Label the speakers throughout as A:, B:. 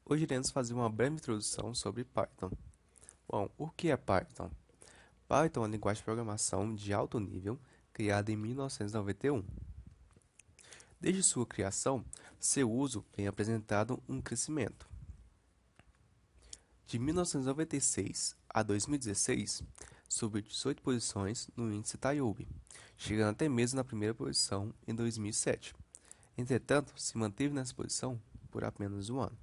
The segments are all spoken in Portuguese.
A: Hoje iremos fazer uma breve introdução sobre Python. Bom, o que é Python? Python é uma linguagem de programação de alto nível criada em 1991. Desde sua criação, seu uso tem apresentado um crescimento. De 1996 a 2016, subiu 18 posições no índice TAIOB, chegando até mesmo na primeira posição em 2007. Entretanto, se manteve nessa posição por apenas um ano.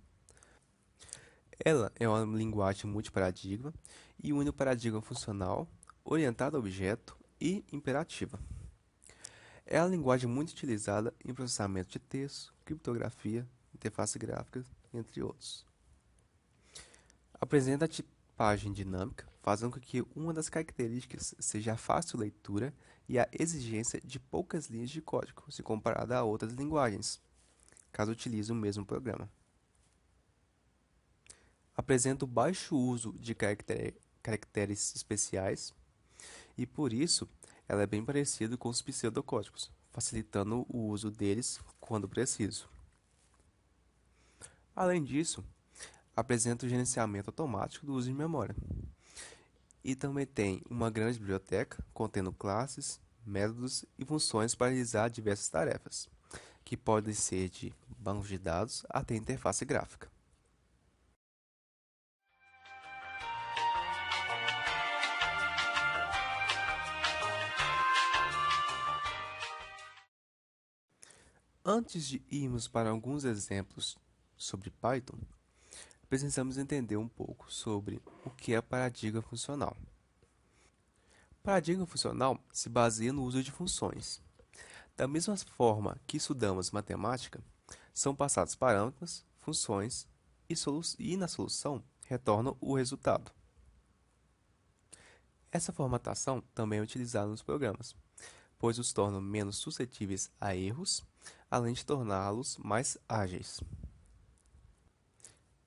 A: Ela é uma linguagem multiparadigma e une o paradigma funcional, orientada a objeto e imperativa. É a linguagem muito utilizada em processamento de texto, criptografia, interface gráfica, entre outros. Apresenta a tipagem dinâmica, fazendo com que uma das características seja a fácil leitura e a exigência de poucas linhas de código, se comparada a outras linguagens, caso utilize o mesmo programa. Apresenta o baixo uso de caracteres especiais e, por isso, ela é bem parecida com os pseudocódigos, facilitando o uso deles quando preciso. Além disso, apresenta o gerenciamento automático do uso de memória. E também tem uma grande biblioteca contendo classes, métodos e funções para realizar diversas tarefas, que podem ser de bancos de dados até interface gráfica. Antes de irmos para alguns exemplos sobre Python, precisamos entender um pouco sobre o que é paradigma funcional. Paradigma funcional se baseia no uso de funções. Da mesma forma que estudamos matemática, são passados parâmetros, funções e na solução retornam o resultado. Essa formatação também é utilizada nos programas, pois os torna menos suscetíveis a erros, além de torná-los mais ágeis.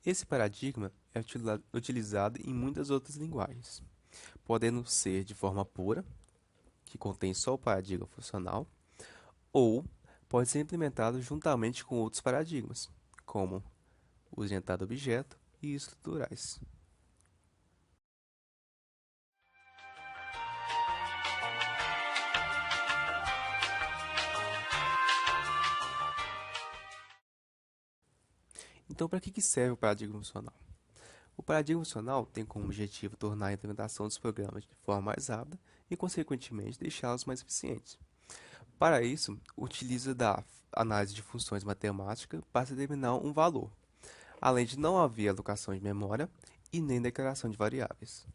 A: Esse paradigma é utilizado em muitas outras linguagens, podendo ser de forma pura, que contém só o paradigma funcional, ou pode ser implementado juntamente com outros paradigmas, como o orientado a objeto e estruturais. Então, para que serve o paradigma funcional? O paradigma funcional tem como objetivo tornar a implementação dos programas de forma mais rápida e, consequentemente, deixá-los mais eficientes. Para isso, utiliza da análise de funções matemáticas para determinar um valor, além de não haver alocação de memória e nem declaração de variáveis.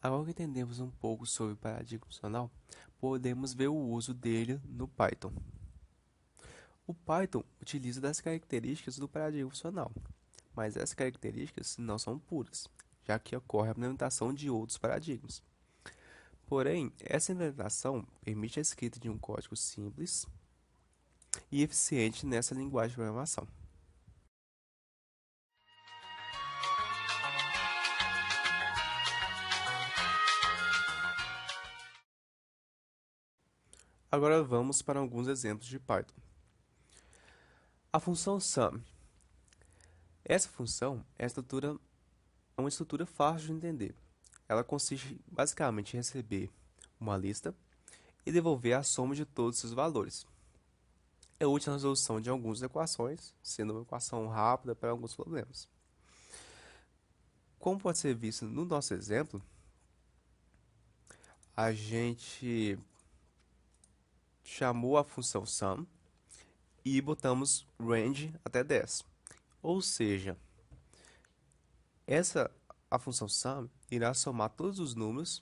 A: Agora que entendemos um pouco sobre o paradigma funcional, podemos ver o uso dele no Python. O Python utiliza das características do paradigma funcional, mas essas características não são puras, já que ocorre a implementação de outros paradigmas. Porém, essa implementação permite a escrita de um código simples e eficiente nessa linguagem de programação. Agora vamos para alguns exemplos de Python. A função sum. Essa função é uma estrutura fácil de entender. Ela consiste basicamente em receber uma lista e devolver a soma de todos os seus valores. É útil na resolução de algumas equações, sendo uma equação rápida para alguns problemas. Como pode ser visto no nosso exemplo, a gente chamou a função sum e botamos range até 10. Ou seja, a função sum irá somar todos os números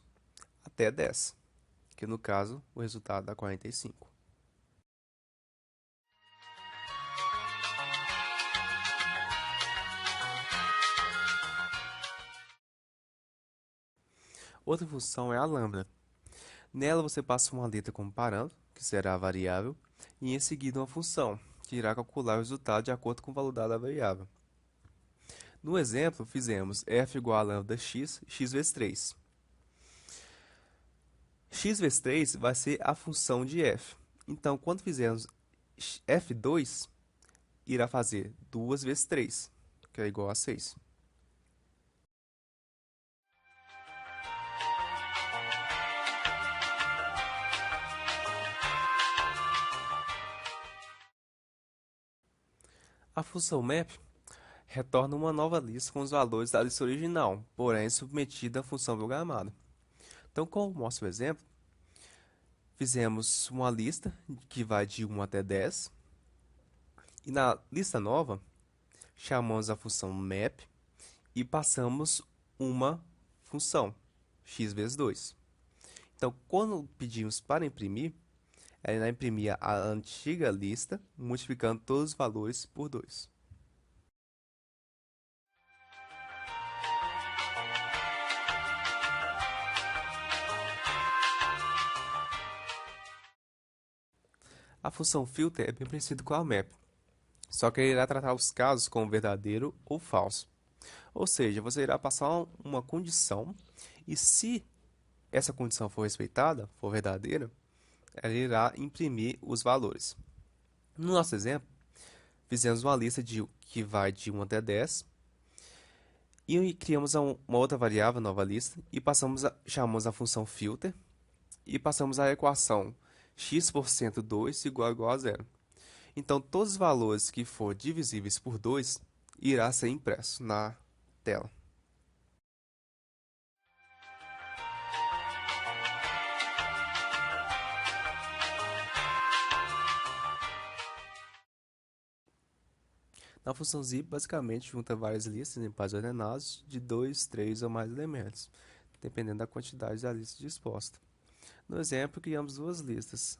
A: até 10, que no caso o resultado dá 45. Outra função é a lambda. Nela você passa uma letra como parâmetro, que será a variável, e em seguida uma função, que irá calcular o resultado de acordo com o valor dado da variável. No exemplo, fizemos f igual a lambda x, x vezes 3. X vezes 3 vai ser a função de f. Então, quando fizermos f2, irá fazer 2 vezes 3, que é igual a 6. A função map retorna uma nova lista com os valores da lista original, porém submetida à função programada. Então, como mostra o exemplo, fizemos uma lista que vai de 1 até 10, e na lista nova, chamamos a função map e passamos uma função, x vezes 2. Então, quando pedimos para imprimir, ela irá imprimir a antiga lista, multiplicando todos os valores por 2. A função filter é bem parecida com a map, só que ele irá tratar os casos como verdadeiro ou falso. Ou seja, você irá passar uma condição e se essa condição for respeitada, for verdadeira, ela irá imprimir os valores. No nosso exemplo, fizemos uma lista que vai de 1 até 10 e criamos uma outra variável, nova lista, e chamamos a função filter e passamos a equação x% 2 igual a zero. Então, todos os valores que for divisíveis por 2 irá ser impresso na tela. Na função zip, basicamente, junta várias listas em pares ordenados de 2, 3 ou mais elementos, dependendo da quantidade da lista disposta. No exemplo, criamos duas listas.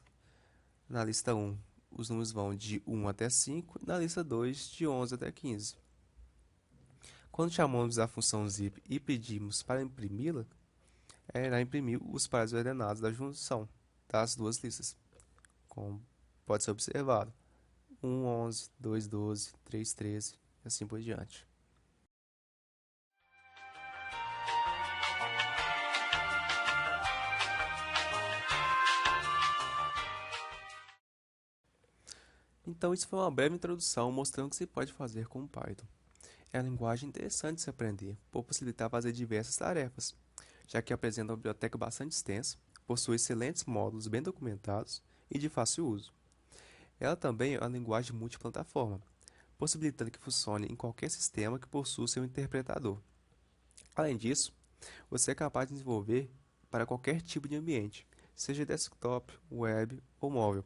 A: Na lista 1, os números vão de 1 até 5, e na lista 2, de 11 até 15. Quando chamamos a função zip e pedimos para imprimi-la, ela irá imprimir os pares ordenados da junção das duas listas, como pode ser observado. 1, 11, 2, 12, 3, 13 e assim por diante. Então, isso foi uma breve introdução mostrando o que se pode fazer com o Python. É uma linguagem interessante de se aprender, por possibilitar fazer diversas tarefas, já que apresenta uma biblioteca bastante extensa, possui excelentes módulos bem documentados e de fácil uso. Ela também é uma linguagem multiplataforma, possibilitando que funcione em qualquer sistema que possua seu interpretador. Além disso, você é capaz de desenvolver para qualquer tipo de ambiente, seja desktop, web ou móvel,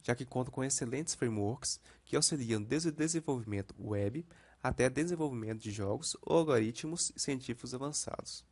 A: já que conta com excelentes frameworks que auxiliam desde o desenvolvimento web até desenvolvimento de jogos ou algoritmos científicos avançados.